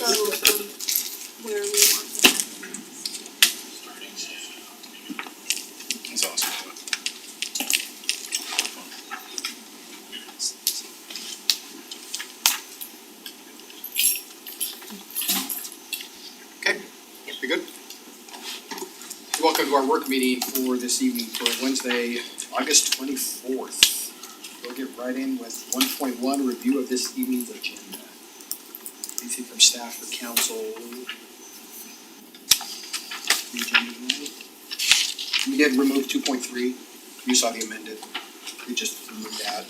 where we want to happen next. That's awesome. Okay, we good? Welcome to our work meeting for this evening for Wednesday, August 24th. We'll get right in with 1.1, review of this evening's agenda. Anything from staff or council? The agenda tonight? We did remove 2.3. You saw the amended. We just removed that.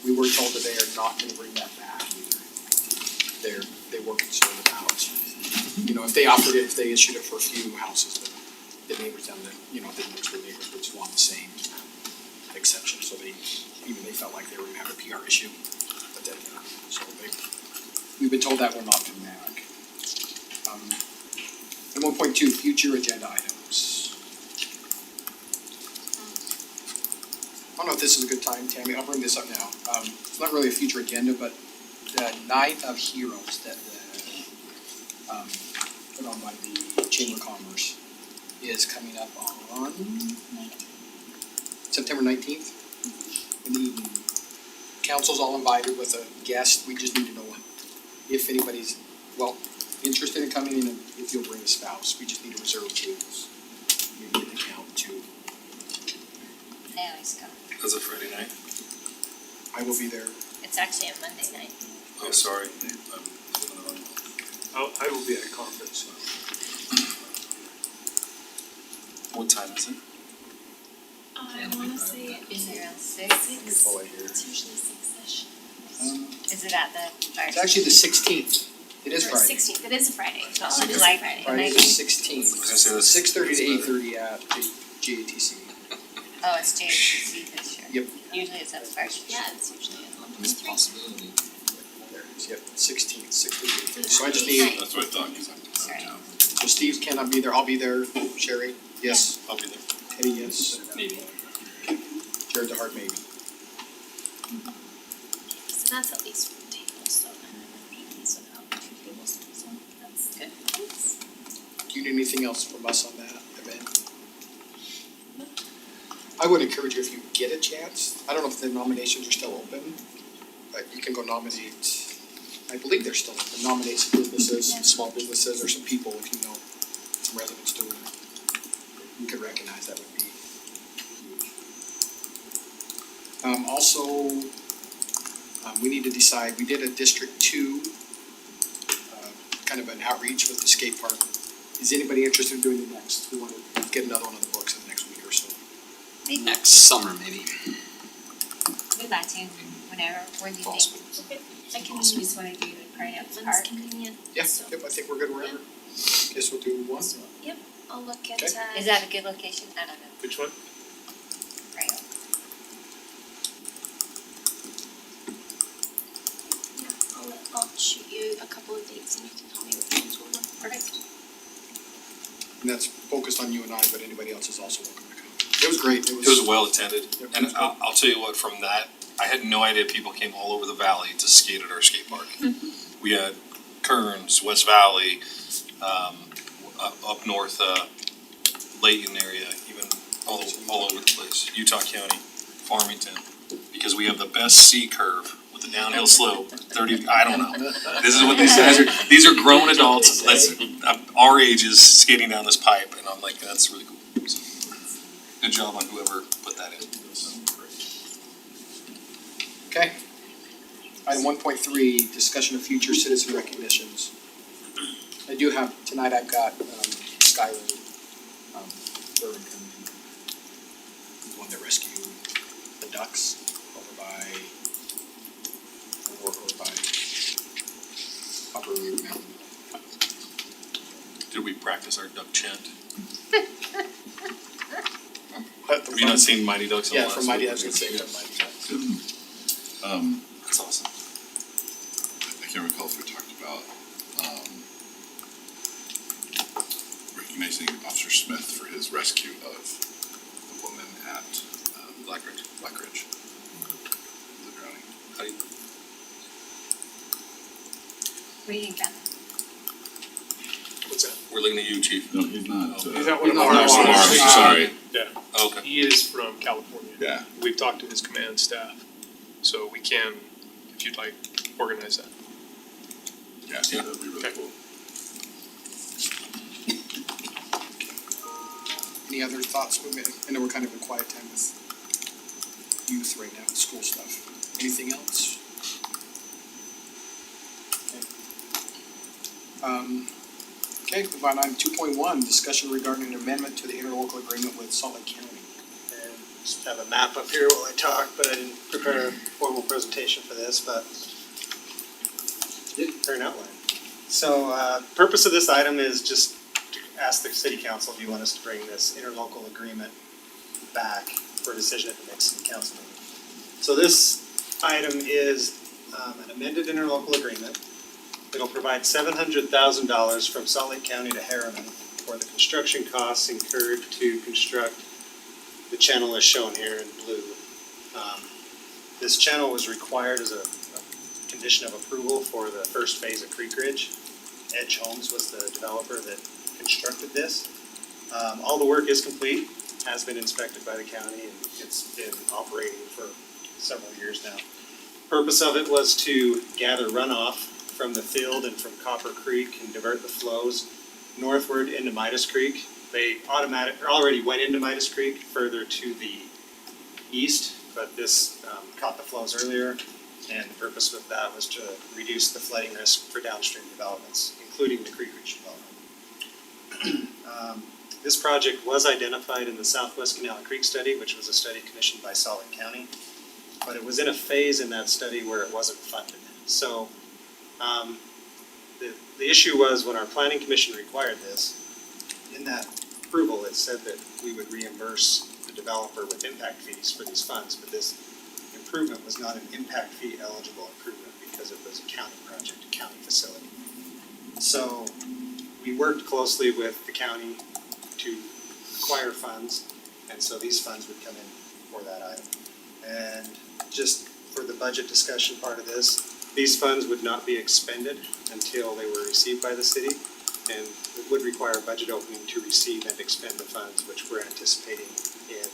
We were told that they are not gonna bring that back either. They were concerned about, you know, if they offered it, if they issued it for a few houses, but the neighbors down there, you know, the next door neighbors would just want the same exception, so they felt like they were gonna have a PR issue. But then, we've been told that we're not coming back. And 1.2, future agenda items. I don't know if this is a good time, Tammy, I'll bring this up now. It's not really a future agenda, but the Night of Heroes that put on by the Chamber of Commerce is coming up on September 19th in the evening. Council's all invited with a guest, we just need to know if anybody's, interested in coming in and if you'll bring a spouse, we just need to reserve tables. We need to count two. Now he's coming. That's a Friday night. I will be there. It's actually a Monday night. Oh, sorry. I will be at a conference. What time is it? I wanna say Is it around six. 6? Oh, I hear. It's usually 6-ish. Is it at the fire? It's actually the 16th. It is Or Friday. 16th, it is a Friday. Oh, It is a like- Friday. Friday the 16th. I was gonna say that's 6:30 to better. 8:30 at GATC. Oh, it's JCC this year. Yep. Usually it's at the fire station. Yeah, it's usually on It's a possibility. There it is, yep, 16th, 6:30 to 8:30. So I just Nice. need, That's what I thought, because I'm Sorry. out of town. so Steve cannot be there, I'll be there. Sherry, yes. I'll be there. Eddie, yes. Maybe. Jared DeHart, maybe. So that's at least one table, so and then PD's without two tables, so that's good. Thanks. Do you need anything else from us on that event? I would encourage you, if you get a chance, I don't know if the nominations are still open, but you can go nominate, I believe they're still open, nominate some businesses, some small businesses, or some people, if you know, some residents doing it. You could recognize, that would be huge. Also, we need to decide, we did a District 2, kind of an outreach with the skate park. Is anybody interested in doing it next? We wanna get another one on the books in the next week or so. Next summer, maybe. We'd like to, whenever, when do you think? Okay, I can You just wanna do the party at the when's park? convenient. Yeah, So, yep, I think we're good wherever. Guess we'll do one. I'll look at Okay. Is that a good location? I don't know. Which one? Right. I'll shoot you a couple of dates and you can tell me which ones will work. Perfect. And that's focused on you and I, but anybody else is also welcome to come. It was great, It was well attended, Yep, it and was good. I'll tell you what, from that, I had no idea people came all over the valley to skate at our skate park. We had Kearns, West Valley, up north, Layton area, even all over the place, Utah County, Farmington, because we have the best C curve with the downhill slope, 30, I don't know. This is what these guys are, these are grown adults, that's, our ages skating down this pipe, and I'm like, that's really cool. So, good job on whoever put that in. Okay. Item 1.3, discussion of future citizen recognitions. I do have, tonight I've got Skylar Burton coming in. The one that rescued the ducks over by Upper Mountain. Did we practice our duck chant? Have Have you not seen Mighty Ducks on the Yeah, last from Mighty, I week? was gonna say from Mighty Ducks. That's awesome. I can't recall if we talked about, recognizing Officer Smith for his rescue of the woman at, Blackridge. The drowning. How do you, What do you think, Beth? We're looking at you, chief. No, he's not. He's not one of He's not ours. one of Marshall ours. Arms, sorry. Okay. He is from California. Yeah. We've talked to his command staff, so we can, if you'd like, organize that. Yeah, Yeah. that'd be really Okay. cool. Any other thoughts? I know we're kind of in quiet time with youth right now, school stuff. Anything else? Okay, move on, item 2.1, discussion regarding an amendment to the interlocal agreement with Salt Lake County. And just have a map up here while I talk, but I didn't prepare a formal presentation for this, but did prepare an outline. So, purpose of this item is just to ask the city council, do you want us to bring this interlocal agreement back for decision at the next city council meeting? So this item is an amended interlocal agreement. It'll provide $700,000 from Salt Lake County to Harriman for the construction costs incurred to construct the channel as shown here in blue. This channel was required as a condition of approval for the first phase of Creek Ridge. Edge Homes was the developer that constructed this. All the work is complete, has been inspected by the county, and it's been operating for several years now. Purpose of it was to gather runoff from the field and from Copper Creek and divert the flows northward into Midas Creek. They already went into Midas Creek further to the east, but this caught the flows earlier. And the purpose of that was to reduce the flooding risk for downstream developments, including the Creek Ridge development. This project was identified in the Southwest Canal Creek study, which was a study commissioned by Salt Lake County. But it was in a phase in that study where it wasn't funded. So the issue was when our planning commission required this, in that approval, it said that we would reimburse the developer with impact fees for these funds, but this improvement was not an impact fee eligible improvement because it was a county project, a county facility. So we worked closely with the county to acquire funds, and so these funds would come in for that item. And just for the budget discussion part of this, these funds would not be expended until they were received by the city, and it would require a budget opening to receive and expend the funds, which we're anticipating in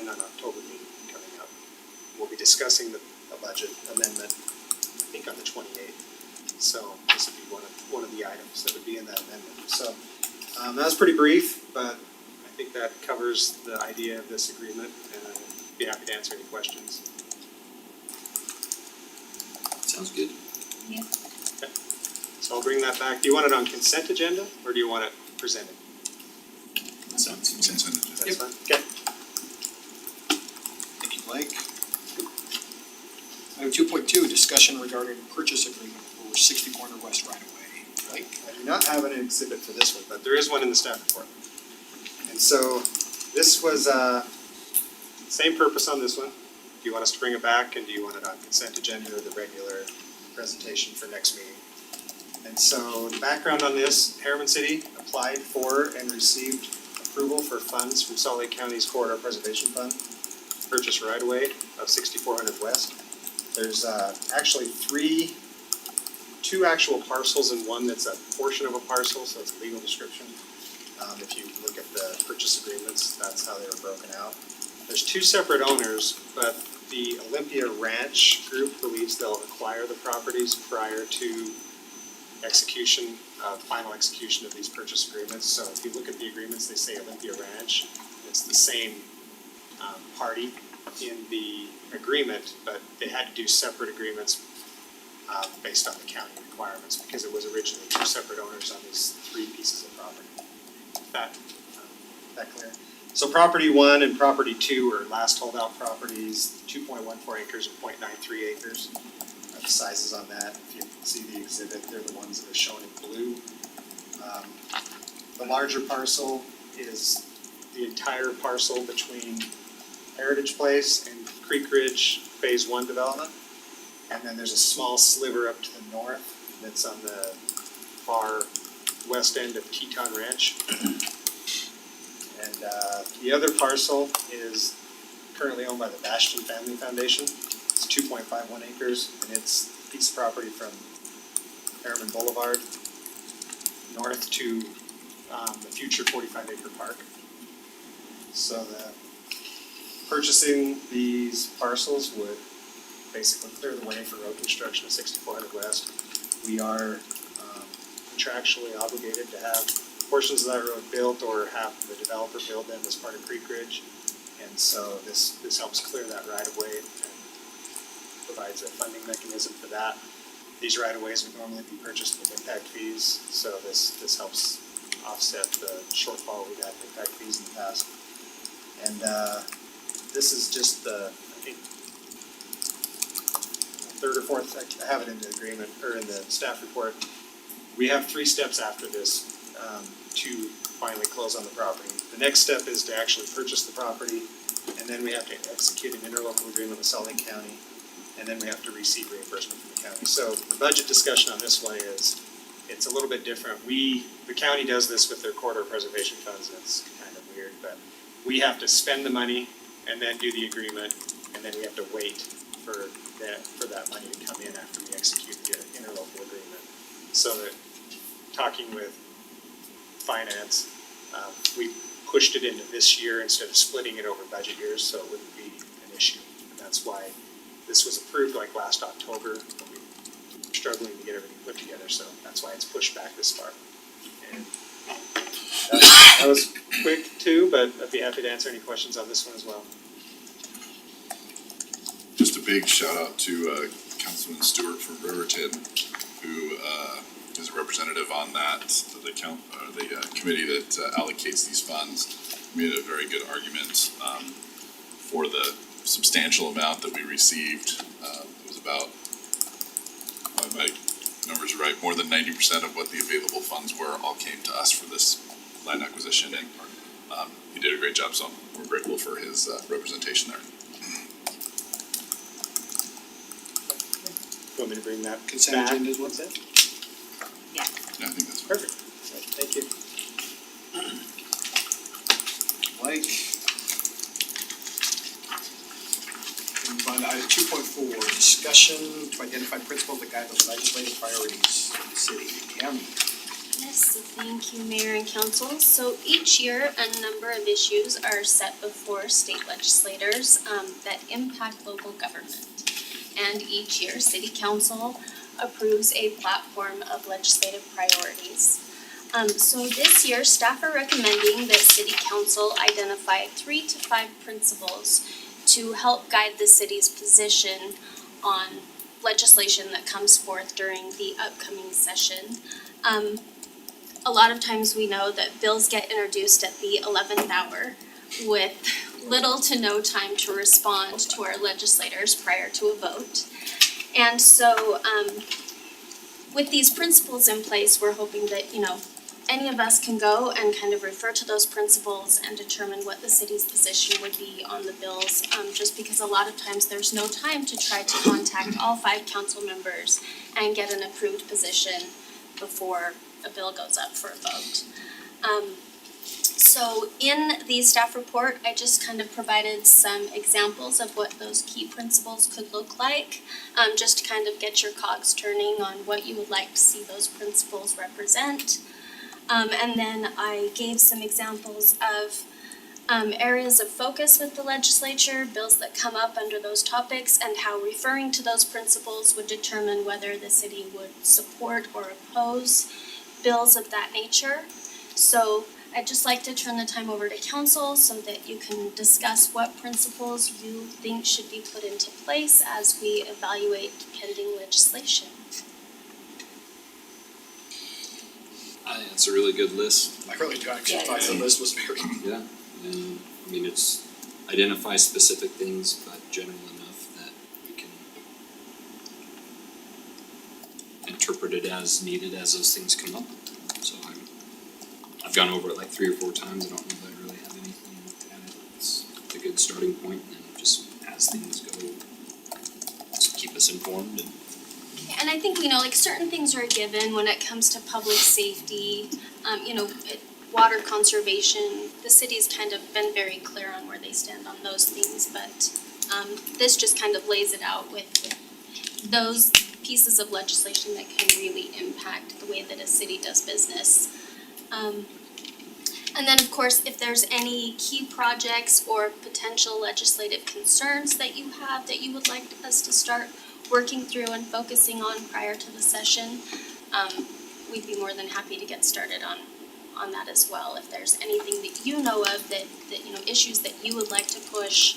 an October meeting coming up. We'll be discussing a budget amendment, I think on the 28th. So this would be one of the items that would be in that amendment. So that was pretty brief, but I think that covers the idea of this agreement, and I'd be happy to answer any questions. Sounds good. So I'll bring that back. Do you want it on consent agenda, or do you want it presented? Sounds Consent agenda. That's fine. Okay. Thank you, Blake. Item 2.2, discussion regarding purchase agreement for 60 Corner West right away. Blake? I do not have an exhibit for this one, but there is one in the staff report. And so this was same purpose on this one. Do you want us to bring it back, and do you want it on consent agenda or the regular presentation for next meeting? And so the background on this, Harriman City applied for and received approval for funds from Salt Lake County's Corridor Preservation Fund, purchase right of way of 6400 West. There's actually two actual parcels and one that's a portion of a parcel, so it's a legal description. If you look at the purchase agreements, that's how they were broken out. There's two separate owners, but the Olympia Ranch group believes they'll acquire the properties prior to execution, final execution of these purchase agreements. So if you look at the agreements, they say Olympia Ranch. It's the same party in the agreement, but they had to do separate agreements based on the county requirements because it was originally two separate owners on these three pieces of property. That clear? So property 1 and property 2 are last holdout properties, 2.14 acres and 0.93 acres. The sizes on that, if you see the exhibit, they're the ones that are shown in blue. The larger parcel is the entire parcel between Heritage Place and Creek Ridge Phase 1 development. And then there's a small sliver up to the north that's on the far west end of Teton Ranch. And the other parcel is currently owned by the Bastion Family Foundation. It's 2.51 acres, and it's a piece of property from Harriman Boulevard north to the future 45-acre park. So that purchasing these parcels would basically clear the way for road construction of 6400 West. We are contractually obligated to have portions of that road built or have the developer build them as part of Creek Ridge. And so this helps clear that right of way and provides a funding mechanism for that. These right of ways would normally be purchased with impact fees, so this helps offset the shortfall we've had in impact fees in the past. And this is just the, I think, third or fourth, I have it in the agreement, or in the staff report. We have 3 steps after this to finally close on the property. The next step is to actually purchase the property, and then we have to execute an interlocal agreement with Salt Lake County, and then we have to receive reimbursement from the county. So the budget discussion on this one is, it's a little bit different. The county does this with their corridor preservation funds, and it's kind of weird, but we have to spend the money and then do the agreement, and then we have to wait for that money to come in after we execute the interlocal agreement. So that, talking with finance, we pushed it into this year instead of splitting it over budget years, so it wouldn't be an issue. And that's why this was approved like last October, but we were struggling to get everything put together, so that's why it's pushed back this far. And that was quick too, but I'd be happy to answer any questions on this one as well. Just a big shout out to Councilman Stewart from Riverton, who is a representative on that, the committee that allocates these funds. Made a very good argument for the substantial amount that we received. It was about, if my numbers are right, more than 90% of what the available funds were all came to us for this land acquisition, and he did a great job, so we're grateful for his representation there. Want me to bring that Consent back? agenda is what's that? Yeah, I think that's Perfect. Thank you. Mike. And move on to item 2.4, discussion to identify principles that guide the legislative priorities of the city. Tammy. Yes, so thank you, Mayor and Council. So each year, a number of issues are set before state legislators that impact local government. And each year, City Council approves a platform of legislative priorities. So this year, staff are recommending that City Council identify 3 to 5 principles to help guide the city's position on legislation that comes forth during the upcoming session. A lot of times we know that bills get introduced at the 11th hour with little to no time to respond to our legislators prior to a vote. And so, with these principles in place, we're hoping that, any of us can go and kind of refer to those principles and determine what the city's position would be on the bills, just because a lot of times there's no time to try to contact all 5 council members and get an approved position before a bill goes up for a vote. So in the staff report, I just kind of provided some examples of what those key principles could look like, just to kind of get your cogs turning on what you would like to see those principles represent. And then I gave some examples of areas of focus with the legislature, bills that come up under those topics, and how referring to those principles would determine whether the city would support or oppose bills of that nature. So I'd just like to turn the time over to council so that you can discuss what principles you think should be put into place as we evaluate pending legislation. I think it's a really good list. I really do actually thought the list was very. Yeah. And I mean, it's identify specific things, but general enough that we can interpret it as needed as those things come up. So I've gone over it like 3 or 4 times. I don't know that I really have anything to add. It's a good starting point, and just as things go, just keep us informed. And I think, certain things are a given when it comes to public safety, water conservation. The city's kind of been very clear on where they stand on those things, but this just kind of lays it out with those pieces of legislation that can really impact the way that a city does business. And then, of course, if there's any key projects or potential legislative concerns that you have that you would like us to start working through and focusing on prior to the session, we'd be more than happy to get started on that as well. If there's anything that you know of that you know, issues that you would like to push,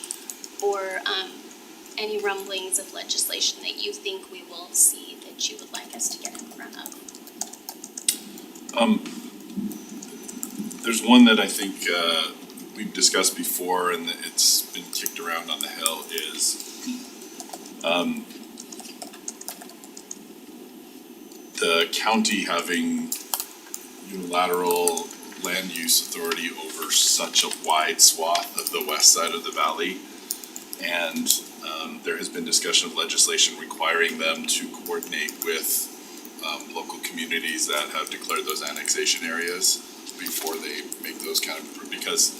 or any rumblings of legislation that you think we will see that you would like us to get in front of. There's one that I think we've discussed before and that it's been kicked around on the Hill is the county having unilateral land use authority over such a wide swath of the west side of the valley. And there has been discussion of legislation requiring them to coordinate with local communities that have declared those annexation areas before they make those kind of, because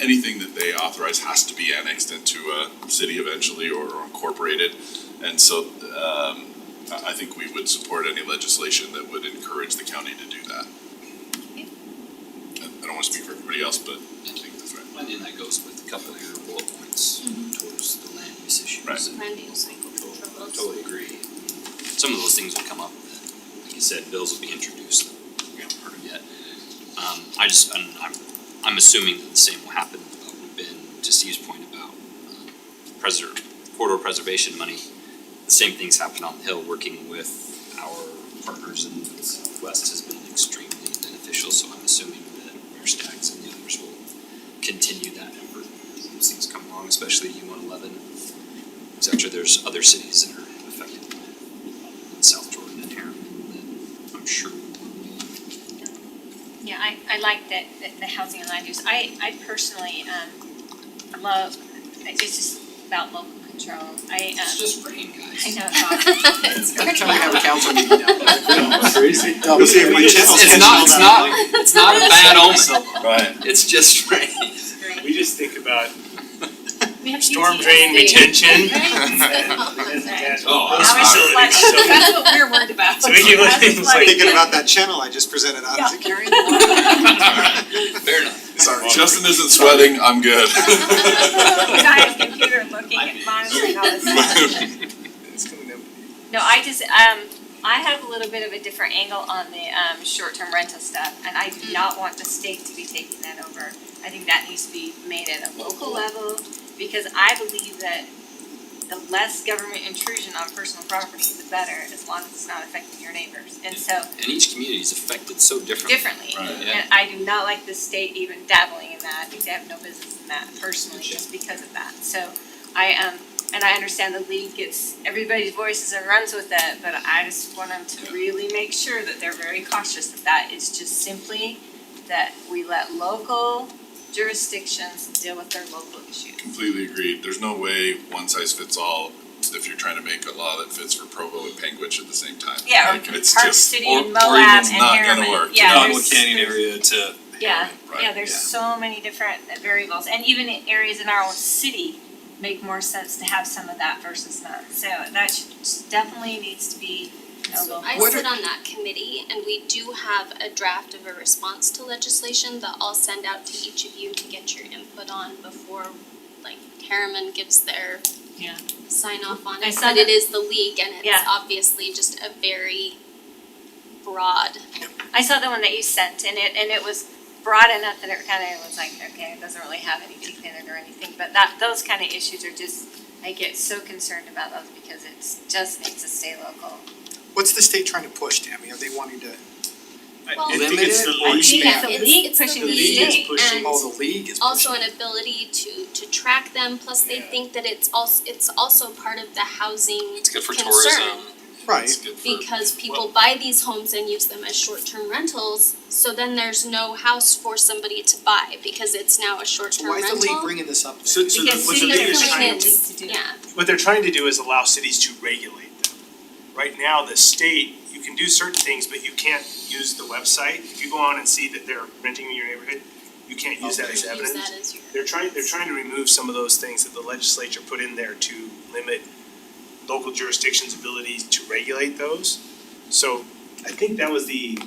anything that they authorize has to be annexed into a city eventually or incorporated. And so I think we would support any legislation that would encourage the county to do that. I don't wanna speak for everybody else, but I think that's right. And that goes with a couple of your bullet points towards the land use issues. Right. And Land use cycle controls. totally agree. Some of those things will come up, like you said, bills will be introduced that we haven't heard of yet. I'm assuming that the same will happen, Ben, to Steve's point about corridor preservation money. The same things happen on the Hill, working with our partners in the Southwest has been extremely beneficial, so I'm assuming that Mayor Staggs and the others will continue that effort as those things come along, especially U-111, et cetera. There's other cities that are affected in South Jordan and Harriman that I'm sure will. Yeah, I like that, the housing and land use. I personally, love, it's just about local control. It's just rain, guys. I know, it's awful. It's Every pretty time we have a bad. council meeting down there. Crazy. We'll see if my channel's catching all that. It's not a bad omen. Right. It's just rain. We just think about We have storm PTSD. drain retention. Right. Oh, Those Now it's facilities, flooding. so- That's what we're worried about. So we keep Now it's looking, it's like- flooding. Thinking about that channel I just presented on, is it carrying the water? Fair enough. Sorry, Justin isn't sweating, I'm good. He's on his computer looking at monitoring all this stuff. It's coming down. No, I just, I have a little bit of a different angle on the, short-term rental stuff, and I do not want the state to be taking that over. I think that needs to be made at a local level, because I believe that the less government intrusion on personal property, the better, as long as it's not affecting your neighbors. And so, And each community is affected so differently. differently, Right. Yeah. and I do not like the state even dabbling in that. I think they have no business in that personally, just because of that. So, and I understand the league gets everybody's voices and runs with it, but I just want them to really make sure that they're very cautious of that. It's just simply that we let local jurisdictions deal with their local issues. Completely agreed. There's no way one size fits all if you're trying to make a law that fits for Provo and Panguitch at the same time. Yeah, or Like, it's Park just- City or- and or Moab it's and not gonna Harriman. work. Yeah, Nottaway there's- Canyon there's- area to Yeah, Right, yeah, there's so many different variables, and even in areas in our own city make more sense to have some of that versus none. So that definitely needs to be a So local. I What sit are- on that committee, and we do have a draft of a response to legislation that I'll send out to each of you to get your input on before, like, Harriman gives their Yeah. sign off on I it, saw but that. it is the league, and it's Yeah. obviously just a very broad. I saw the one that you sent, and it was broad enough that it kind of was like, okay, it doesn't really have any teeth in it or anything, but those kind of issues are just, I get so concerned about those because it's just needs to stay local. What's the state trying to push, Tammy? Are they wanting to, Well, I think it's the Limited or league. think it's the it's- league it's the pushing the league state. pushing- and oh, the league is pushing? also an ability to track them, plus they Yeah. think that it's also part of the housing it's good for concern. tourism. Right. It's good for Because people buy these homes and use them as short-term rentals, so then there's no house for somebody to buy because it's now a So short-term why is rental. the league bringing this up? So Because what the cities league are is doing trying it. to, Needs to do. Yeah, what they're trying to do is allow cities to regulate them. Right now, the state, you can do certain things, but you can't use the website. If you go on and see that they're renting in your neighborhood, you can't use that as use evidence. that as your. They're trying to remove some of those things that the legislature put in there to limit local jurisdictions' ability to regulate those. So I think that was the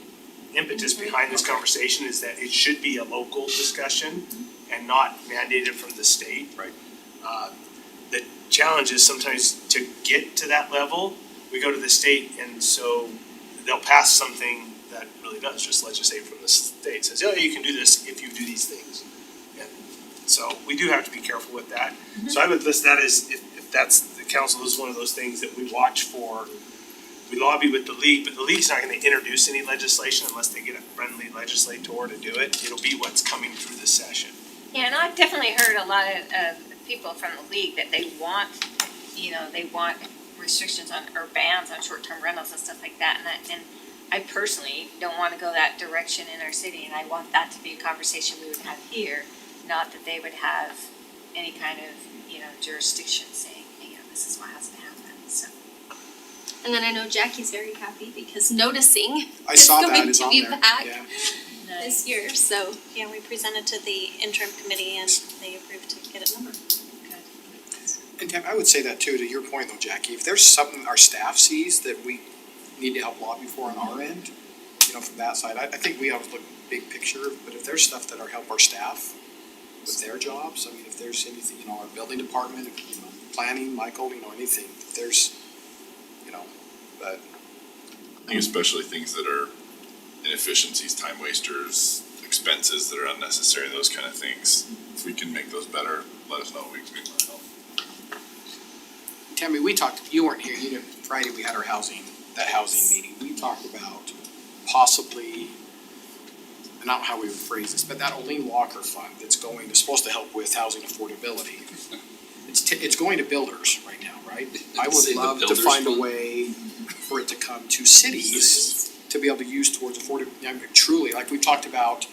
impetus behind this conversation is that it should be a local discussion and not mandated from the state. Right. The challenge is sometimes to get to that level, we go to the state and so they'll pass something that really does just legislate from the state, says, oh, you can do this if you do these things. And so we do have to be careful with that. So I would list that as, if that's, the council is one of those things that we watch for. We lobby with the league, but the league's not gonna introduce any legislation unless they get a friendly legislator to do it. It'll be what's coming through the session. Yeah, and I've definitely heard a lot of people from the league that they want, they want restrictions on, or bans on short-term rentals and stuff like that, and I personally don't wanna go that direction in our city, and I want that to be a conversation we would have here, not that they would have any kind of, jurisdiction saying, hey, this is what has to happen, so. And then I know Jackie's very happy because noticing I is saw that, going it's to on be there, back yeah. this year, so. Yeah, we presented to the interim committee and they approved to get it numbered. And Tam, I would say that too, to your point though, Jackie, if there's something our staff sees that we need to help lobby for on our end, from that side, I think we always look big picture, but if there's stuff that are help our staff with their jobs, I mean, if there's anything, our building department, planning, Michael, anything, if there's, but I think especially things that are inefficiencies, time wasters, expenses that are unnecessary, those kind of things. If we can make those better, let us know, we can help. Tammy, we talked, you weren't here, Friday we had our housing meeting, we talked about possibly, and I don't know how we would phrase this, but that Olene Walker Fund that's supposed to help with housing affordability. It's going to builders right now, right? I Say would the love to builders find a fund? way for it to come to cities to be able to use towards affordability. I mean, truly, like we talked about,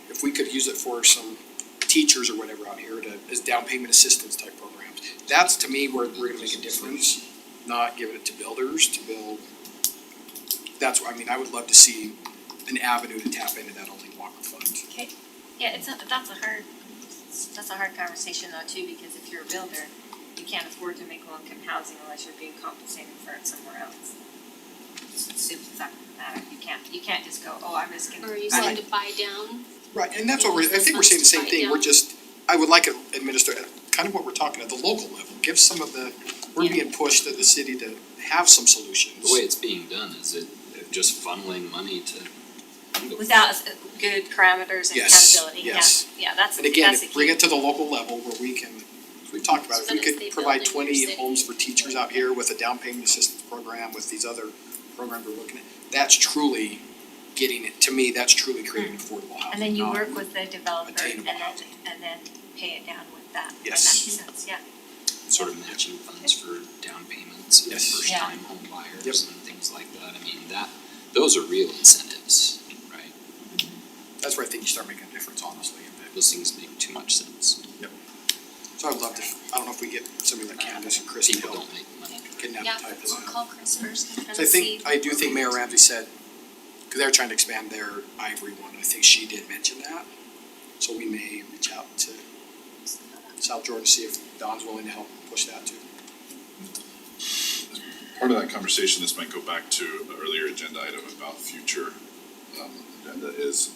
if we could use it for some teachers or whatever out here as down payment assistance type programs. That's to me where we're gonna make a difference, not giving it to builders to build. That's what, I would love to see an avenue to tap into that Olene Walker Fund. Yeah, that's a hard conversation though too, because if you're a builder, you can't afford to make low-income housing unless you're being compensated for it somewhere else. It's simple fact of the matter, you can't just go, oh, I'm just gonna. Or you said to buy down. Right, and that's what I think we're saying the same thing, I would like it administered, kind of what we're talking at the local level, give some of we're being pushed to the city to have some solutions. The way it's being done, is it just funneling money to? Without good parameters and Yes, accountability, yeah, yes. yeah, that's And again, the key. bring it to the local level where we can, we talked about it, if we But if could they provide build in your 20 city. homes for teachers out here with a down payment assistance program, with these other programs we're looking at, that's truly getting it, to me, that's truly creating affordable housing. And then you not- work with the developer and attainable then, housing. pay it down with that, when that Yes. makes sense, yeah. Sort of matching funds for down payments and Yes. first Yeah. time home buyers Yep. and things like that. I mean, those are real incentives, right? That's where I think you start making a difference, honestly. Those things make too much sense. So I'd love to, I don't know if we get somebody like Candace and Chris to People help don't make money. kidnap Yeah, type we'll of. call Chris first and kind So I of see. think, I do think Mayor Ramsey said, cause they're trying to expand their Ivory one, I think she did mention that. So we may reach out to South Jordan to see if Don's willing to help push that too. Part of that conversation, this might go back to an earlier agenda item about future, agenda is,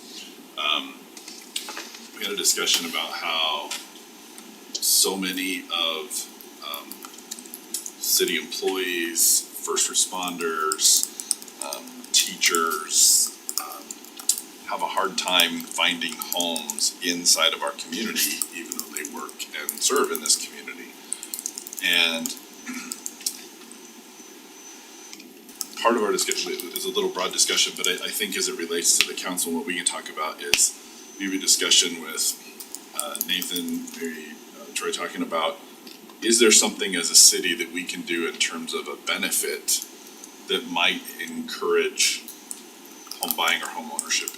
we had a discussion about how so many of, city employees, first responders, teachers, have a hard time finding homes inside of our community, even though they work and serve in this community. And part of our discussion is a little broad discussion, but I think as it relates to the council, what we can talk about is maybe a discussion with Nathan, maybe Troy, talking about, is there something as a city that we can do in terms of a benefit that might encourage home buying or home ownership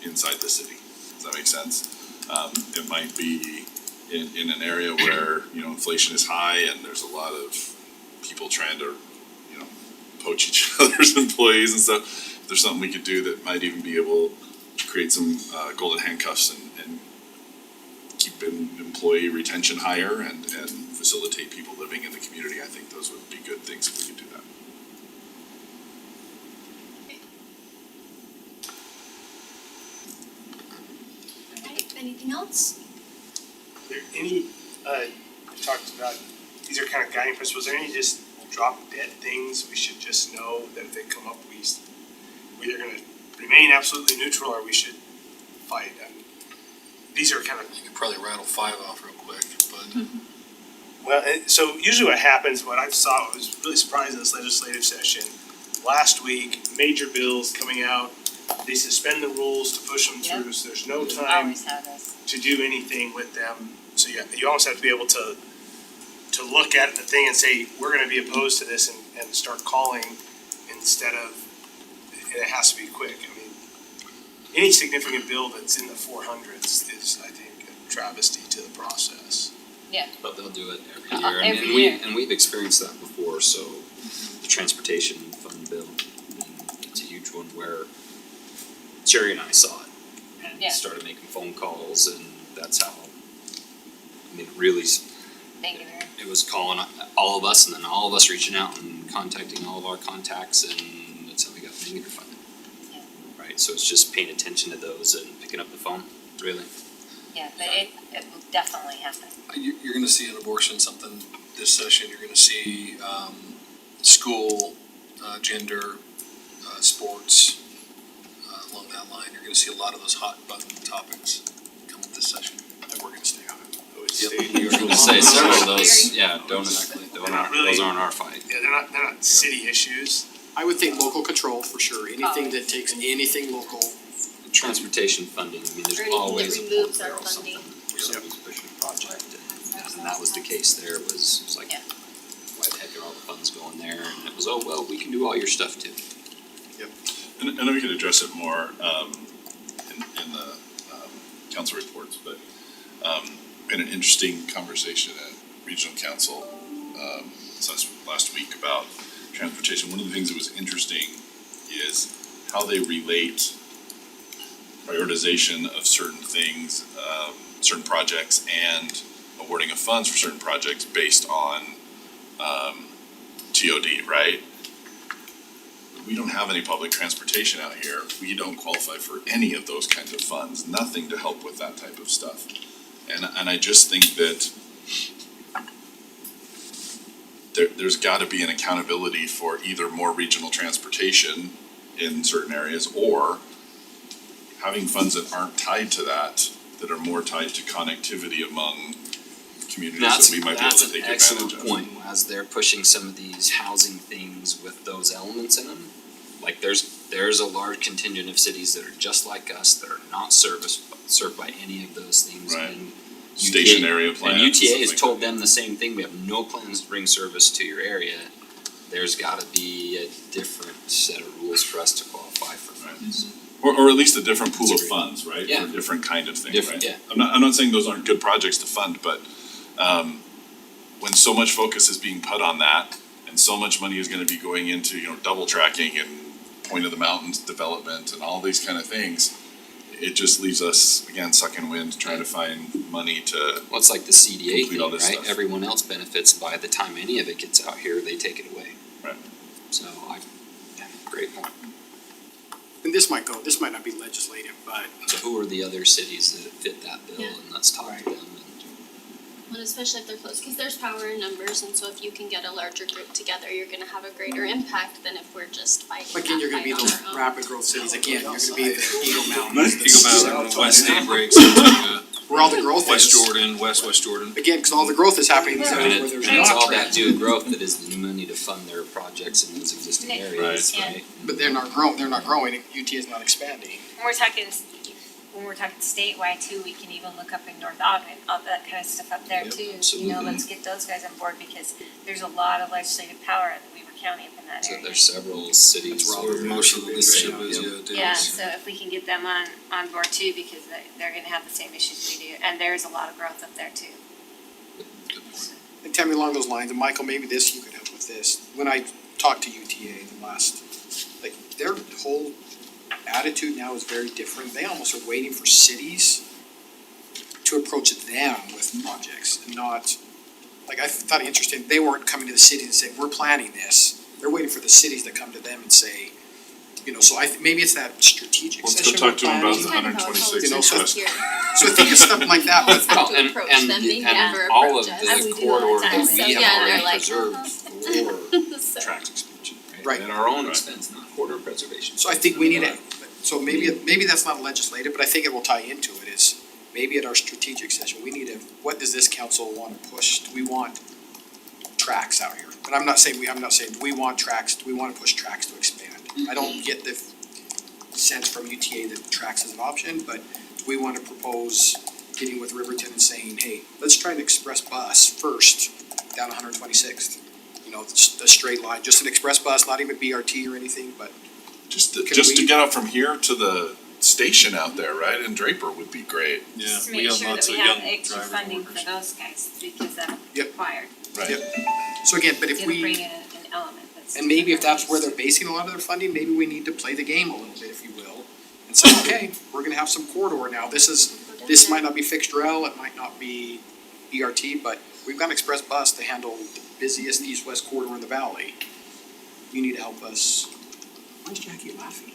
inside the city? Does that make sense? It might be in an area where, inflation is high and there's a lot of people trying to, poach each other's employees and stuff. If there's something we could do that might even be able to create some golden handcuffs and keep employee retention higher and facilitate people living in the community, I think those would be good things if we could do that. anything else? There any, we talked about, these are kind of guiding principles, are there any just drop dead things we should just know that if they come up, we're either gonna remain absolutely neutral or we should fight? I mean, these are kind of, You could probably rattle 5 off real quick, but well, so usually what happens, what I saw, I was really surprised in this legislative session, last week, major bills coming out, they suspend the rules to push them through, so there's no time Always have this. to do anything with them. So you almost have to be able to look at the thing and say, we're gonna be opposed to this and start calling instead of, and it has to be quick. I mean, any significant bill that's in the 400s is, I think, a travesty to the process. But they'll do it every year, and Every and we, year. and we've experienced that before, so the transportation fund bill, it's a huge one where Sherry and I saw it. Yeah. And started making phone calls, and that's how, I mean, really, Thank you, Mary. it was calling all of us, and then all of us reaching out and contacting all of our contacts, and that's how we got negative funding. Yeah. Right, so it's just paying attention to those and picking up the phone, really. Yeah, but it will definitely happen. you're gonna see an abortion something this session, you're gonna see, school, gender, sports, along that line, you're gonna see a lot of those hot button topics come up this session. And we're gonna stay on it. I would Yep. say- You were gonna say several of those, Very- yeah, those aren't our fight. Yeah, they're not city issues. I would think local control for sure, anything that takes anything local. Transportation funding, I mean, there's Or anything that always a removes pork our barrel something, funding. where somebody's pushing a project, and that was the case there, it was like, Yeah. why the heck are all the funds going there, and it was, oh, well, we can do all your stuff too. And we could address it more, in the, council reports, but, been an interesting conversation at regional council, last week about transportation. One of the things that was interesting is how they relate prioritization of certain things, certain projects, and awarding of funds for certain projects based on, TOD, right? We don't have any public transportation out here, we don't qualify for any of those kinds of funds, nothing to help with that type of stuff. And I just think that there's gotta be an accountability for either more regional transportation in certain areas, or having funds that aren't tied to that are more tied to connectivity among communities that we might be able to take advantage of. That's an excellent point, as they're pushing some of these housing things with those elements in them. Like there's a large contingent of cities that are just like us, that are not served by any of those things, Right. and Station UTA area plans. And UTA stuff has like told that. them the same thing, we have no plans to bring service to your area. There's gotta be a different set of rules for us to qualify for funds. Or at least a different pool of That's a great- funds, right? Yeah. For different kind of thing, right? Different, yeah. I'm not saying those aren't good projects to fund, but, when so much focus is being put on that, and so much money is gonna be going into, double tracking and Point of the Mountains development and all these kind of things, it just leaves us, again, sucking wind, trying to find money to, Well, it's like the CDA Complete all thing, this right? stuff. Everyone else benefits by the time any of it gets out here, they take it away. Right. So great point. And this might not be legislative, but So who are the other cities that fit that bill, Yeah. and let's talk to them and. And especially if they're close, cause there's power in numbers, and so if you can get a larger group together, you're gonna have a greater impact than if we're just fighting again, you're gonna be that those fight on our own. rapid growth cities, again, you're gonna be the Eagle Mountains, the Eagle Mountain, South- West Daybreak, Saratoga, where all the growth West is. Jordan, West Jordan. Again, cause all the growth is happening in these And areas where there's and it's not all traffic. that new growth that is the new money to fund their projects in those existing Right. areas, Yeah. right? But they're not growing, UT is not expanding. When we're talking statewide too, we can even look up in North Ogden, all that kind of stuff up there Yep, too. absolutely. Let's get those guys on board because there's a lot of legislative power in Weaver County up in that So area. there's several cities That's that Robert are Most of the pushing leadership this, is, yep. Yeah, so if we can get them on board too, because they're gonna have the same issues we do, and there's a lot of growth up there too. Good point. And tell me along those lines, and Michael, maybe you could help with this, when I talked to UTA the last, like, their whole attitude now is very different, they almost are waiting for cities to approach them with projects, and not, like, I thought it interesting, they weren't coming to the city and saying, we're planning this, they're waiting for the cities to come to them and say, You know, so maybe it's that strategic Let's session. go talk to him about we're the planning. 126 You know, so- request. So I think it's stuff like that, but Well, To and approach and them, they and never all of approach us. the We do all the corridor time. that So, we have yeah, they're already like, preserved for So- tracks expansion, right? Right. At our own expense, not corridor preservation. so I think we need to, so maybe that's not legislative, but I think it will tie into it is maybe at our strategic session, we need to, what does this council wanna push? Do we want tracks out here? And I'm not saying, do we want tracks, do we wanna push tracks to expand? I don't get the sense from UTA that tracks is an option, but do we wanna propose getting with Riverton and saying, hey, let's try an express bus first down 126th? You know, it's a straight line, just an express bus, not even BRT or anything, but Just Can to we- get up from here to the station out there, right, in Draper would be great. Yeah, Just to we make got sure that lots of we have young extra drivers funding and for workers. those guys, because that's Yep. required. Right. Yep. So again, but if It'll we. bring in an element that's. And maybe if that's where they're different. basing a lot of their funding, maybe we need to play the game a little bit, if you will. And say, okay, we're gonna have some corridor now, this might not be fixed rail, it might not be BRT, but we've got an express bus to handle the busiest east-west corridor in the valley. You need to help us. Why is Jackie laughing?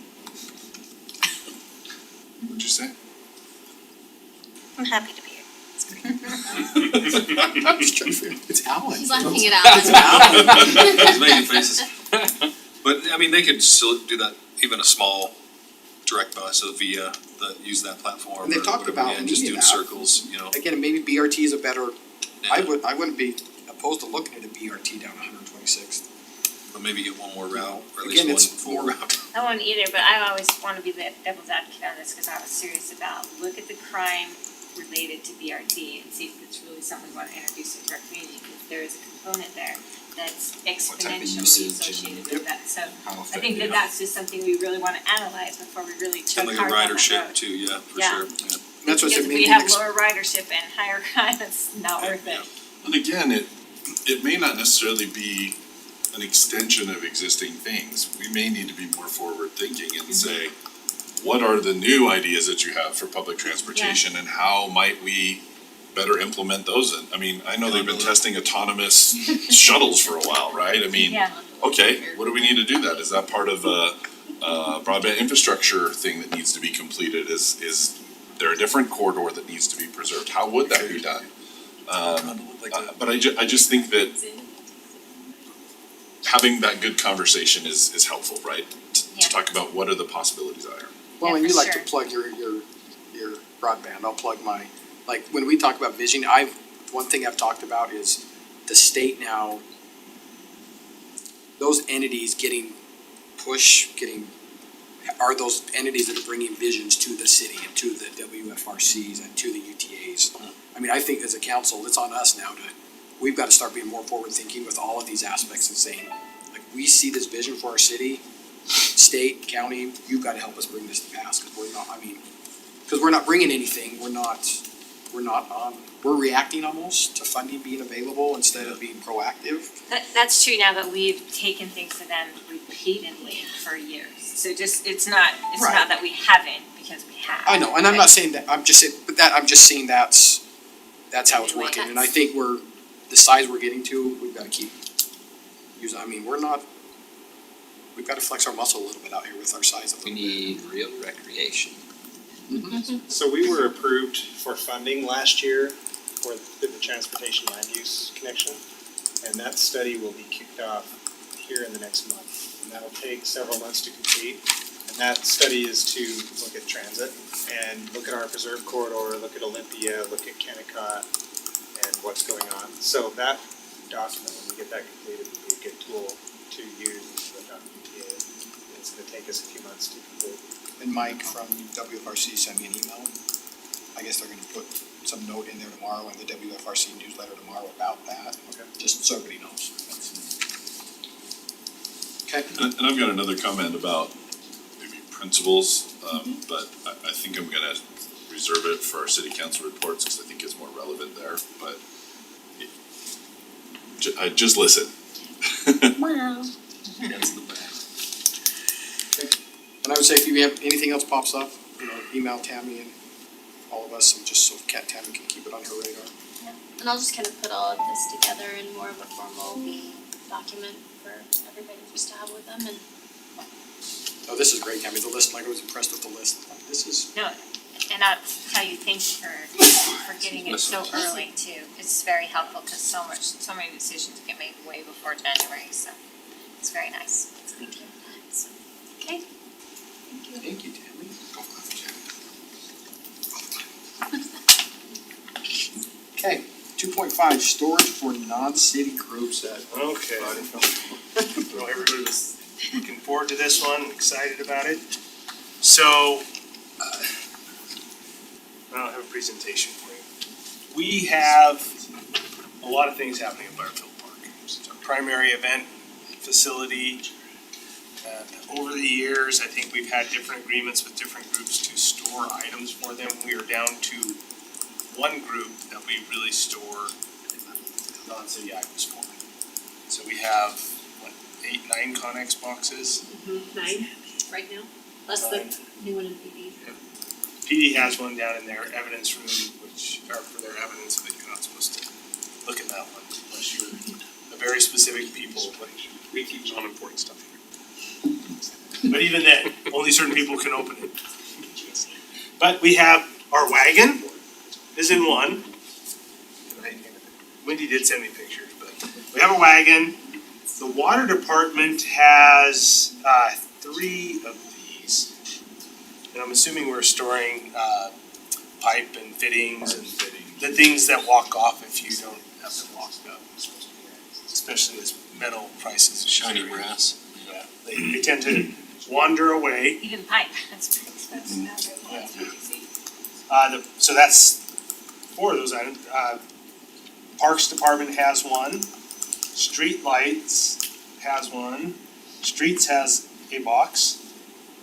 What'd you say? I'm happy to be here. I'm just trying to figure, it's Alan. He's laughing it It's out. Alan. He's making faces. But, I mean, they could still do that, even a small direct bus, so via use that platform or And they've talked whatever, about yeah, just needing doing that. circles, you know. Again, maybe BRT is a better, I Yeah. wouldn't be opposed to looking at a BRT down 126th. But maybe get one more route, or at Again, least it's one full more- route. I wouldn't either, but I always wanna be the devil's advocate on this, cause I was serious about, look at the crime related to BRT and see if it's really something we wanna introduce into our community, cause there is a component there that's type of exponentially usage and- associated with that, so How I think that that's just something we really wanna analyze before we really And chug like a hard down that ridership road. too, yeah, for Yeah. sure, yeah. And that's what I Because said, if maybe we have next- lower ridership and higher crime, it's not worth it. And again, it may not necessarily be an extension of existing things. We may need to be more forward thinking and say, what are the new ideas that you have for public transportation and how might we better implement those in? I mean, I know they've been testing autonomous shuttles for a while, right? I mean, Yeah. okay, what do we need to do that? Is that part of a broadband infrastructure thing that needs to be completed? Is there a different corridor that needs to be preserved? How would that be done? But I just think that having that good conversation is helpful, right? Yeah. To talk about what are the possibilities out here. Well, Yeah, and you for like to sure. plug your broadband, I'll plug my, like, when we talk about vision, one thing I've talked about is the state now, those entities are those entities that are bringing visions to the city and to the WFRCs and to the UTAs. I mean, I think as a council, it's on us now we've gotta start being more forward thinking with all of these aspects and saying, like, we see this vision for our city, state, county, you've gotta help us bring this to pass, cause we're not bringing anything, we're reacting almost to funding being available instead of being proactive. That's true now that we've taken things to them repeatedly for years. So it's not Right. that we haven't, because we have. I know, and I'm not Right. saying that, I'm just saying that's how it's Anyway, working, and I that's- think the size we're getting to, we've gotta keep using, I mean, we've gotta flex our muscle a little bit out here with our size of the. We need real recreation. So we were approved for funding last year for the transportation land use connection. And that study will be kicked off here in the next month. And that'll take several months to complete. And that study is to look at transit and look at our preserve corridor, look at Olympia, look at Kennecott and what's going on. So that document, when we get that completed, will be a good tool to use with MTA. It's gonna take us a few months to complete. And Mike from WFRC sent me an email. I guess they're gonna put some note in there tomorrow in the WFRC newsletter tomorrow about that. Okay. Just so everybody knows. Okay. And I've got another comment about maybe principles, but I think I'm gonna reserve it for our city council reports, cause I think it's more relevant there, but just listen. Wow. That's the best. And I would say if you have anything else pops up, email Tammy and all of us, and just so Tammy can keep it on her radar. And I'll just kind of put all of this together in more of a formal document for everybody just to have with them and Oh, this is great, Tammy, the list, like I was impressed with the list, this is, No, and I'll tell you, thank you for getting it so early too. It's very helpful because so many decisions get made way before January, so it's very nice. Thank you. Okay, thank you, Tammy. Okay, 2.5 storage for non-city groups at Okay. Well, everybody was looking forward to this one, excited about it. So, I don't have a presentation for you. We have a lot of things happening at Butterfield Park. It's our primary event facility. Over the years, I think we've had different agreements with different groups to store items for them. We are down to one group that we really store non-city items for. So we have, 9 Connex boxes? 9 right now, plus the new one in PD. PD has one down in their evidence room, which, or for their evidence, but you're not supposed to look at that one unless you're a very specific people, but we keep non-important stuff here. But even then, only certain people can open it. But we have our wagon is in one. Wendy did send me pictures, but we have a wagon. The water department has 3 of these. And I'm assuming we're storing pipe and fittings and the things that walk off if you don't have them locked up. Especially as metal prices. Shiny brass. Yeah, they tend to wander away. Even pipe, that's pretty expensive nowadays. So that's 4 of those items. Parks Department has one. Street Lights has one. Streets has a box.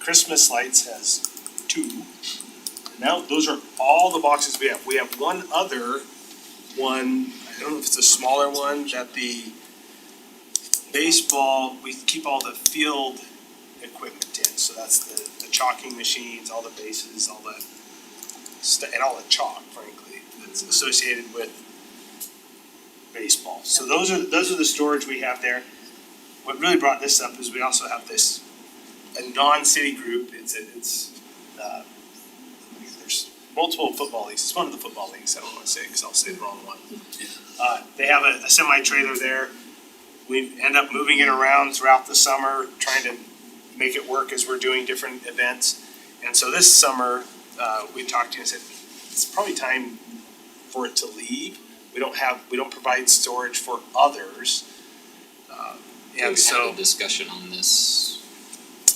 Christmas Lights has 2. Now, those are all the boxes we have. We have one other one, I don't know if it's a smaller one, that the baseball, we keep all the field equipment in. So that's the chalking machines, all the bases, all that and all the chalk, frankly, that's associated with baseball. So those are the storage we have there. What really brought this up is we also have this, a non-city group, there's multiple football leagues, it's one of the football leagues, I don't wanna say, cause I'll say the wrong one. They have a semi-trailer there, we end up moving it around throughout the summer, trying to make it work as we're doing different events. And so this summer, we talked to you and said, it's probably time for it to leave. We don't provide storage for others. And We so. had a discussion on this,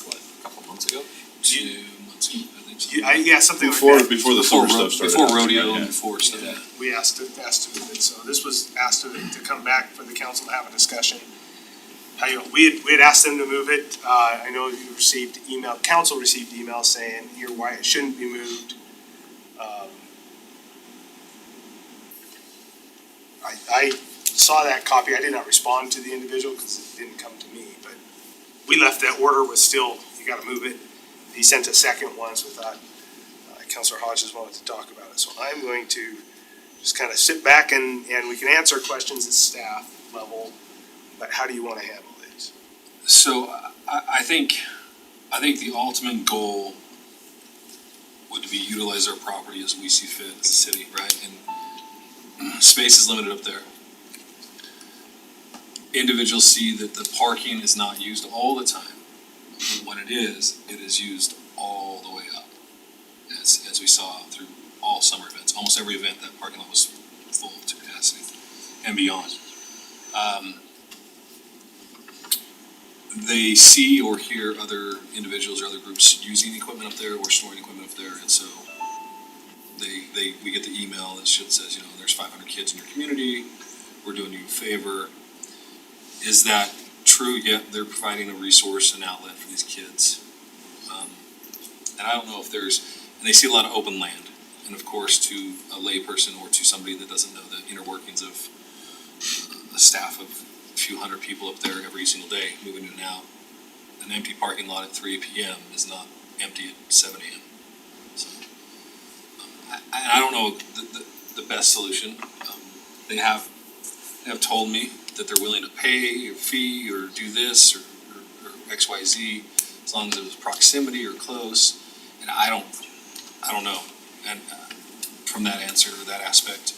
what, a couple months ago? 2 months ago, I think so. Yeah, something like that. Before the summer stuff started. Before rodeo, Yeah. before stuff. Yeah. We asked to move it, so this was asked to come back for the council to have a discussion. We had asked them to move it, I know you received council received email saying here why it shouldn't be moved. I saw that copy, I did not respond to the individual because it didn't come to me, but we left that order was still, you gotta move it. He sent a second one, so I thought Councilor Hodges wanted to talk about it, so I'm going to just kind of sit back and we can answer questions at staff level, but how do you wanna handle these? So I think the ultimate goal would be utilize our property as we see fit as a city, right? And space is limited up there. Individuals see that the parking is not used all the time. But when it is used all the way up. As we saw through all summer events, almost every event, that parking lot was full to capacity and beyond. They see or hear other individuals or other groups using equipment up there or storing equipment up there, and so we get the email that says, there's 500 kids in your community, we're doing you a favor. Is that true? Yeah, they're providing a resource, an outlet for these kids. And I don't know if and they see a lot of open land. And of course, to a layperson or to somebody that doesn't know the inner workings of a staff of a few hundred people up there every single day, moving in and out, an empty parking lot at 3 p.m. is not empty at 7 a.m. So, I don't know the best solution. They have told me that they're willing to pay a fee or do this or XYZ as long as it was proximity or close, and I don't know, and from that answer, that aspect.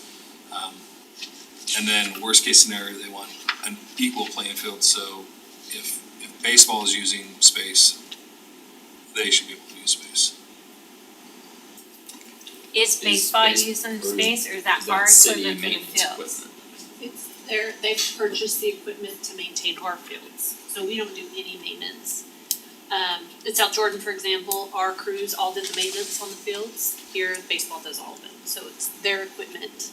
And then worst case scenario, they want an equal playing field, so if baseball is using space, they should be able to use space. Is baseball base- using or is- space or is that Is our that city equipment for the maintenance fields? equipment? It's they've purchased the equipment to maintain our fields, so we don't do any maintenance. At South Jordan, for example, our crews all did the maintenance on the fields. Here, baseball does all of it, so it's their equipment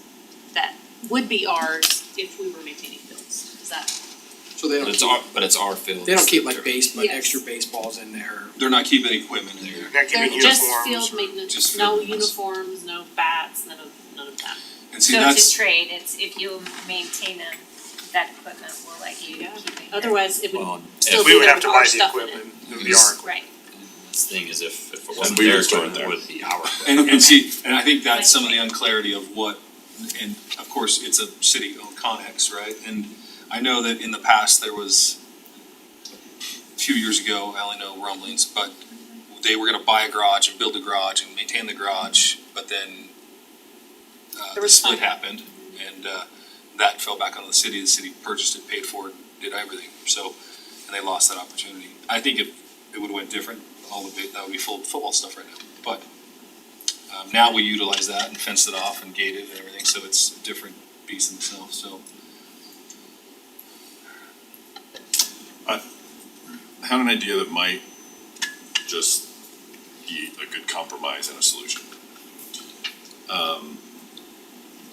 that would be ours if we were maintaining fields. Is that? So they But don't it's keep, our, but it's our field. they don't keep like Yes. extra baseballs in there. They're not keeping equipment in there. Not giving They're just uniforms field or- maintenance, just no field maintenance. uniforms, no bats, none of that. And see, So that's. it's a trade, it's if you maintain them, that equipment will let you Yeah. keep it. Otherwise, it would Well, still if be We would there have to with our buy the stuff in it. equipment, it would be our equipment. Right. this thing is if it And wasn't we their would store it equipment, it there. would be our equipment. And see, and I think that's some of the unclarity of what, and of course, it's a city-owned Connex, right? And I know that in the past, there was, a few years ago, I only know rumblings, but they were gonna buy a garage and build a garage and maintain the garage, but then There the was split fun. happened, and that fell back on the city purchased it, paid for it, did everything, so, and they lost that opportunity. I think if it would've went different, all of it, that would be full of football stuff right now, but now we utilize that and fenced it off and gated and everything, so it's a different beast in itself, so. I had an idea that might just be a good compromise and a solution.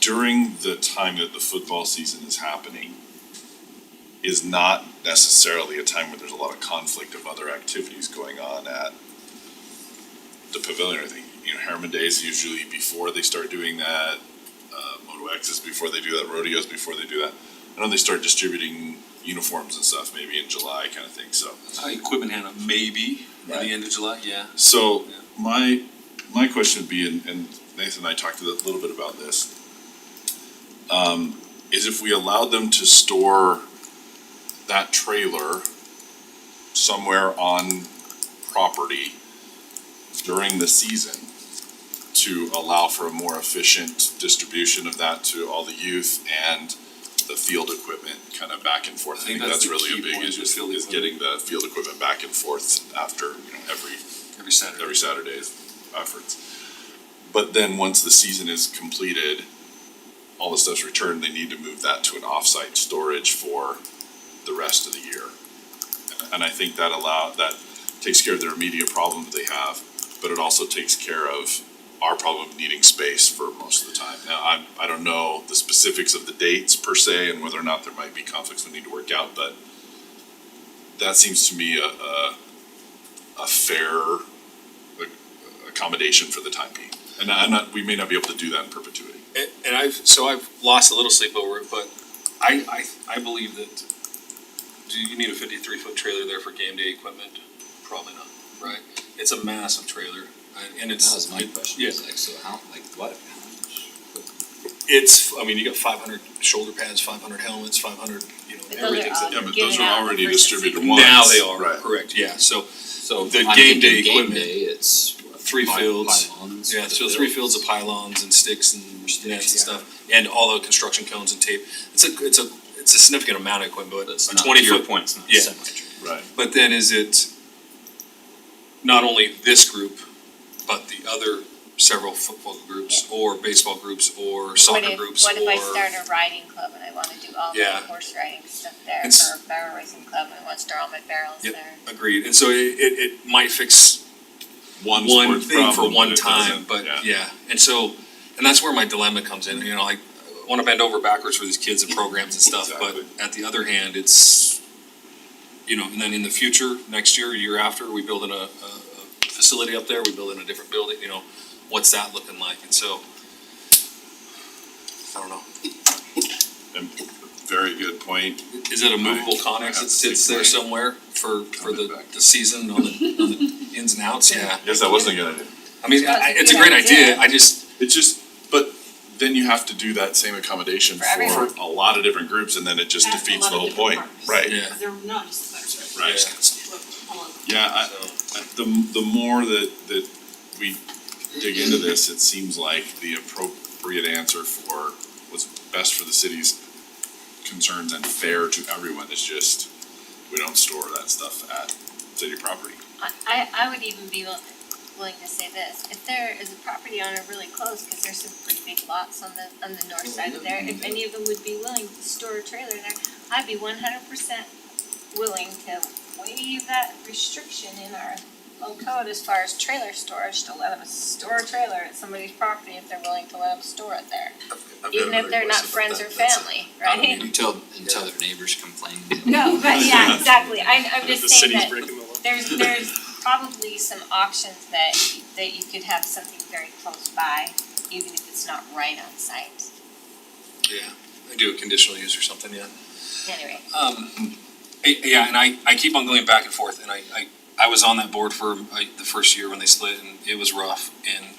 During the time that the football season is happening is not necessarily a time where there's a lot of conflict of other activities going on at the pavilion or anything. You know, Harriman Days usually before they start doing that, Moto X is before they do that, rodeos before they do that. I know they start distributing uniforms and stuff maybe in July kind of thing, so. Equipment hand maybe by Right. the end of July, yeah. So Yeah. my question would be, and Nathan and I talked a little bit about this, is if we allowed them to store that trailer somewhere on property during the season to allow for a more efficient distribution of that to all the youth and the field equipment kind of back and forth. I think that's the really a key big point, issue, is field is getting the field equipment back and forth after, you know, every Saturday. every Saturday's efforts. But then once the season is completed, all the stuff's returned, they need to move that to an off-site storage for the rest of the year. And I think that takes care of their immediate problem that they have, but it also takes care of our problem of needing space for most of the time. Now, I don't know the specifics of the dates per se and whether or not there might be conflicts we need to work out, but that seems to me a fair accommodation for the time being. And we may not be able to do that in perpetuity. And I've lost a little sleep over it, but I believe that, do you need a 53-foot trailer there for game day equipment? Probably not, right? It's a massive trailer, and That it's. was my question, Yeah, is like, so how much equipment? it's, I mean, you got 500 shoulder pads, 500 helmets, 500, you know, But those are everything's in all- there. Yeah, but Getting those are out of the already first distributed season. once. Now they are, Right. correct, yeah, so, So The I'm game thinking day game equipment, day, it's what, 3 fields. pylons yeah, for the so 3 fields fields. of pylons and sticks and nets and yeah. stuff, and all the construction cones and tape. It's a significant amount of equipment, but But it's a not, 20 to your foot. point, it's not Yeah. semi-true. Right. But then is it not only this group, but the other several football groups or baseball groups or soccer groups or. What if I start a riding club and I wanna do all Yeah. the horse riding stuff there, And s- or a barrel racing club and I wanna store all my barrels Yep. there? Agreed, and so it might fix One one sports thing for problem, one but it time, doesn't- but yeah, and so, and that's where my dilemma comes in, you know, I wanna bend over backwards for these kids and programs and stuff, but Exactly. at the other hand, it's, you know, and then in the future, next year, year after, we build a facility up there, we build in a different building, you know, what's that looking like, and so, I don't know. And very good point. Is it a movable I Connex have that to sits take there my somewhere for comment the back. season on the ins and outs, yeah. Yes, that wasn't a good idea. I mean, That's a it's a good great idea. idea, I just, It's just, but then you have to do that same accommodation For for everyone. a lot of different groups and then it just At a defeats lot the of whole different point. parks. Right. Yeah. Because they're not just the Right. Well, Yeah, the more that we dig into this, it seems like the appropriate answer for what's best for the city's concerns and fair to everyone is just, we don't store that stuff at city property. I would even be willing to say this, if there is a property owner really close, cause there's some pretty big lots on the north side of there, if any of them would be willing to store a trailer there, I'd be 100% willing to waive that restriction in our low code as far as trailer storage, to let them store a trailer at somebody's property if they're willing to let them store it there. Even if they're not friends or family, right? Until their neighbors complain. No, but yeah, exactly, I'm just The saying city's that breaking the law. there's probably some options that you could have something very close by, even if it's not right on site. Yeah, I do a conditional use or something, yeah. Anyway, Yeah, and I keep on going back and forth, and I was on that board for the first year when they split, and it was rough, and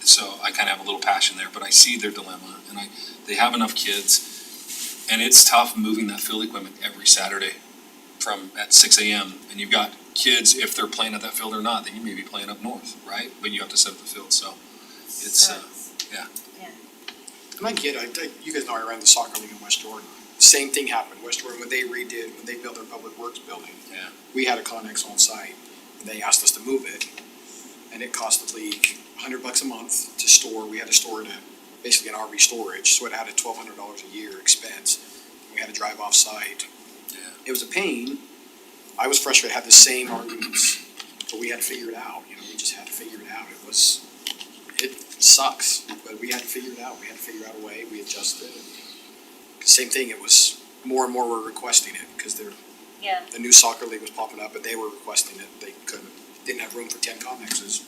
so I kinda have a little passion there, but I see their dilemma, and they have enough kids, and it's tough moving that field equipment every Saturday at 6 a.m., and you've got kids, if they're playing at that field or not, then you may be playing up north, right? But you have to set up the field, so it's, yeah. And I get it, you guys know I ran the soccer league in West Jordan. Same thing happened, West Jordan, when they built their public works building. Yeah. We had a Connex on site, and they asked us to move it, and it cost the league $100 a month to store, we had to store it at basically an RV storage, so it added $1,200 a year expense. We had to drive off site. Yeah. It was a pain, I was frustrated, had the same arguments, but we had to figure it out, we just had to figure it out, it sucks, but we had to figure it out, we had to figure out a way, we adjusted it. Same thing, it was more and more were requesting it, because yeah, the new soccer league was popping up, but they were requesting it, they didn't have room for 10 Connexes,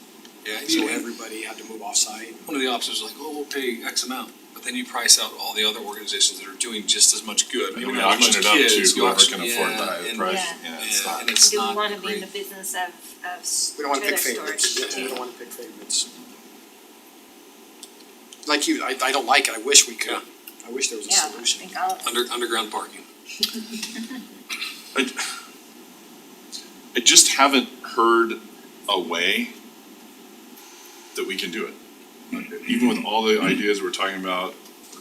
Yeah, so everybody had to move off-site. one of the options was like, oh, we'll pay X amount, but then you price out all the other organizations that are doing just as much good. And don't we have as auction much it up to kids, you whoever auction- can afford yeah, the higher and- price, Yeah. it's Yeah, not. and it's do we not wanna be in great. the business of We don't wanna trailer pick favorites, storage? we don't wanna pick favorites. Like you, I don't like it, I wish we could, Yeah. I wish there was a Yeah, I solution. think all of us. Underground parking. I just haven't heard a way that we can do it. Even with all the ideas we're talking about,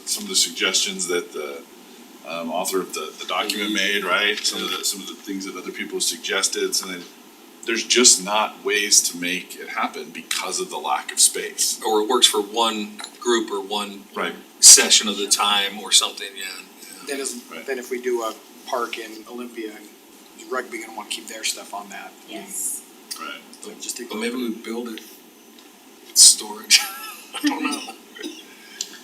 some of the suggestions that the author of the document made, right? Some of the things that other people have suggested, so then there's just not ways to make it happen because of the lack of space. Or it works for one group or one Right. session of the time or something, yeah. Right. Then if we do a park in Olympia, is rugby gonna wanna keep their stuff on that? Yes. Right. Like, just to But maybe we build it, storage, I don't know.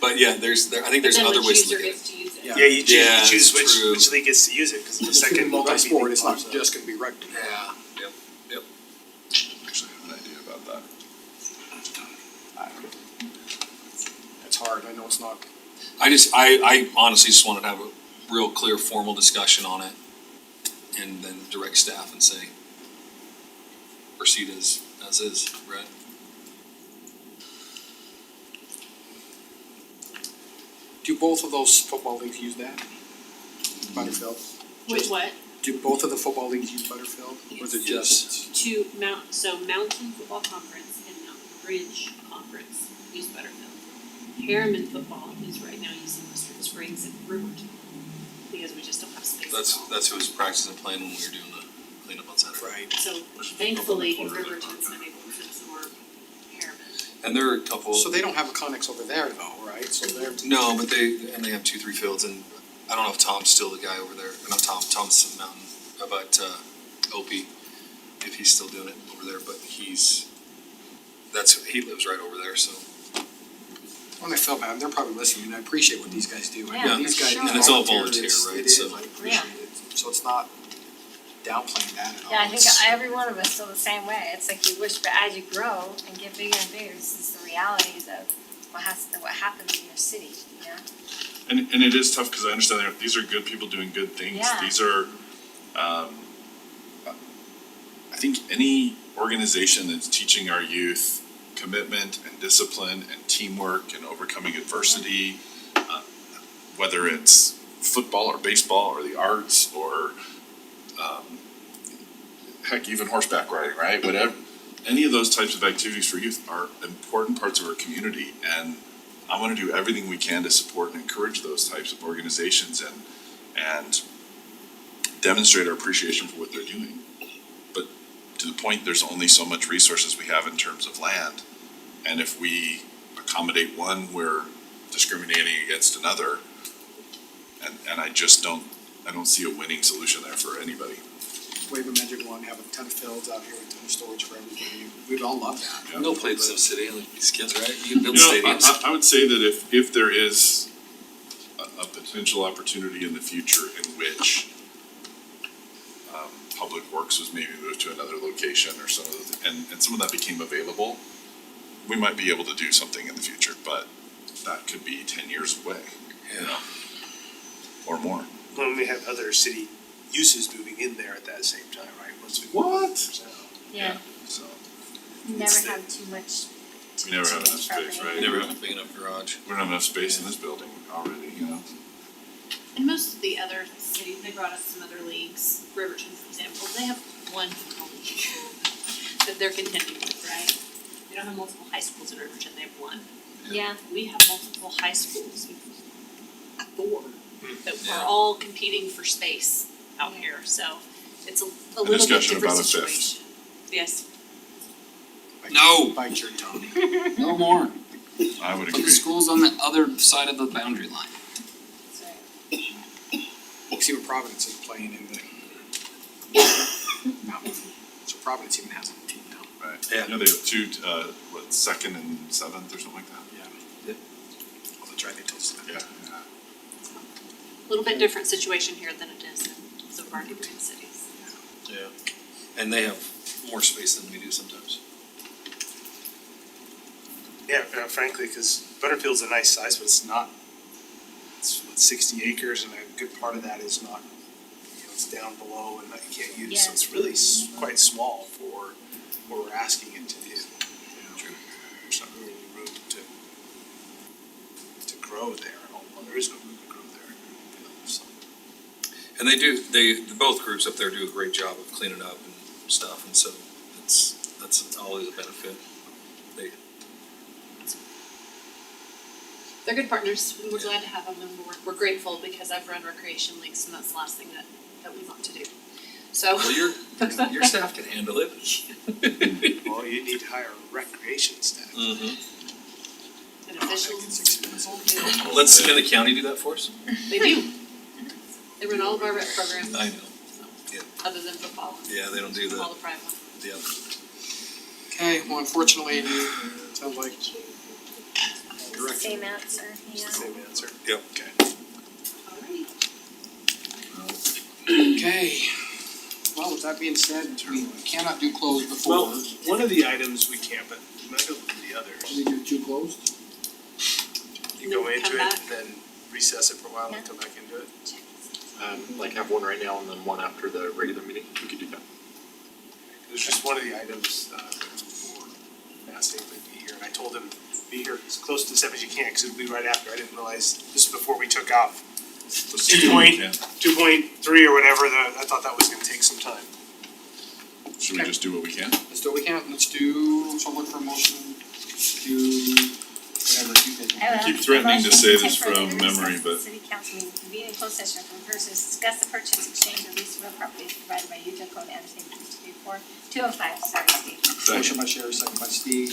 But yeah, I think there's other ways to look at it. But then which user gets to use it? Yeah. Yeah, you Yeah, choose it's true. which league gets to use it, cause the second Multi-sport, it's not pops up. just gonna be rugby. Yeah, yep. Actually, I have an idea about that. It's hard, I know it's not, I honestly just wanted to have a real clear formal discussion on it and then direct staff and say, proceed as is, right? do both of those football leagues use that? Butterfield? Wait, what? Do both of the football leagues use Butterfield, or is it just? Mountain Football Conference and Mountain Ridge Conference use Butterfield. Harriman Football is right now using Western Springs and Riverton, because we just don't have space at all. That's who was practicing playing when we were doing the cleanup on Saturday. Right. So thankfully, Riverton's been able to absorb Harriman. And there are a couple. So they don't have a Connex over there though, right? So they're. No, but they have 2-3 fields, and I don't know if Tom's still the guy over there, or not Tom, Tom's in Mountain, but Opie, if he's still doing it over there, but he lives right over there, so. When I felt bad, they're probably listening, and I appreciate what these guys do. I Yeah, mean, these for guys, sure. these And it's all volunteers, volunteer, right, It is, so- I appreciate it, so it's not downplaying that at all. Yeah, I think It's- every one of us feel the same way. It's like you wish, but as you grow and get bigger and bigger, this is the realities of what happens in your city, you know? And it is tough, cause I understand that these are good people doing good things, Yeah. these are, I think any organization that's teaching our youth commitment and discipline and teamwork and overcoming adversity, whether it's football or baseball or the arts or, heck, even horseback riding, right? Whatever, any of those types of activities for youth are important parts of our community, and I wanna do everything we can to support and encourage those types of organizations and demonstrate our appreciation for what they're doing. But to the point, there's only so much resources we have in terms of land, and if we accommodate one, we're discriminating against another. And I don't see a winning solution there for anybody. Wave a magic wand, have a ton of fields out here, a ton of storage for everybody. We'd all love that. Yeah. Go play Sim City, like these kids, right? You can build You know, stadiums. I would say that if there is a potential opportunity in the future in which Public Works was maybe moved to another location or some of the, and some of that became available, we might be able to do something in the future, but that could be 10 years away, you know, or more. When we have other city uses moving in there at that same time, right? Once we. What? Yeah, So, never It's have too much to Never have each enough space, property. right? Never have a big enough garage. we don't have enough space in this building already, you know? And most of the other cities, they brought up some other leagues, Riverton, for example, they have one football league that they're contending with, right? They don't have multiple high schools in Riverton, they have one. Yeah, We have multiple high schools, four, that Yeah. are all competing for space out here, so it's a little bit discussion different about a fifth. situation. Yes, No. Bite your tongue. No more. I would But the agree. school's on the other side of the boundary line. that's right. We'll see what Providence is playing in the mountain. So Providence even has a team now. Right. Yeah. Yeah, they have two, second and seventh or something like that. Yeah. Oh, that's right, they told us that. Yeah. a little bit different situation here than it is in some of our neighboring cities. Yeah. And they have more space than we do sometimes. Yeah, frankly, cause Butterfield's a nice size, but it's not, it's what, 60 acres and a good part of that is not, you know, it's down below and that you can't use, so Yeah. it's really quite small for what we're asking it to do. True. There's not really any room to grow there at all, well, there is no room to grow there, you know, so. And both groups up there do a great job of cleaning up and stuff, and so that's always a benefit. They're good partners, and we're glad to have them, and we're grateful because I've run recreation leagues, and that's the last thing that we want to do. So. Well, your staff can handle it. Well, you need to hire a recreation staff. Mm-hmm. And officials, and the whole deal. Can the county do that for us? They do. They run all of our rec programs, I know. other than football, Yeah, they don't do all the, the private ones. yeah. Okay, well, unfortunately, it sounds like Same answer, yeah. Same answer. Yep. Okay. Okay, well, with that being said, we cannot do closed before. Well, one of the items we can, but we might go with the others. We do two closed? You go Then into come it back. and then recess it for a while and come back into it. Like have one right now and then one after the regular meeting, we could do that. It was just one of the items, for asked if he'd be here, and I told him, be here as close to 7 as you can, cause it'll be right after, I didn't realize, this was before we took off. So 2.3 or whatever, I thought that was gonna take some time. should we just do what we can? Let's do what we can, so look for a motion to, whatever, you guys. I keep threatening to say this from memory, but City council meeting, convene in closed session for purposes to discuss the purchase, exchange, or lease of real property provided by Utah Code Annotated 205, sorry, Steve. Motion by Sherry, second by Steve.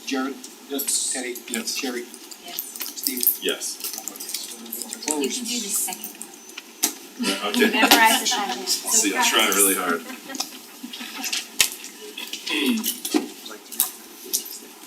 Jared? Yes. Teddy? Yes. Sherry? Yes. Steve? Yes. You can do the second one. Okay. Memorize the title. See, I'll try really hard.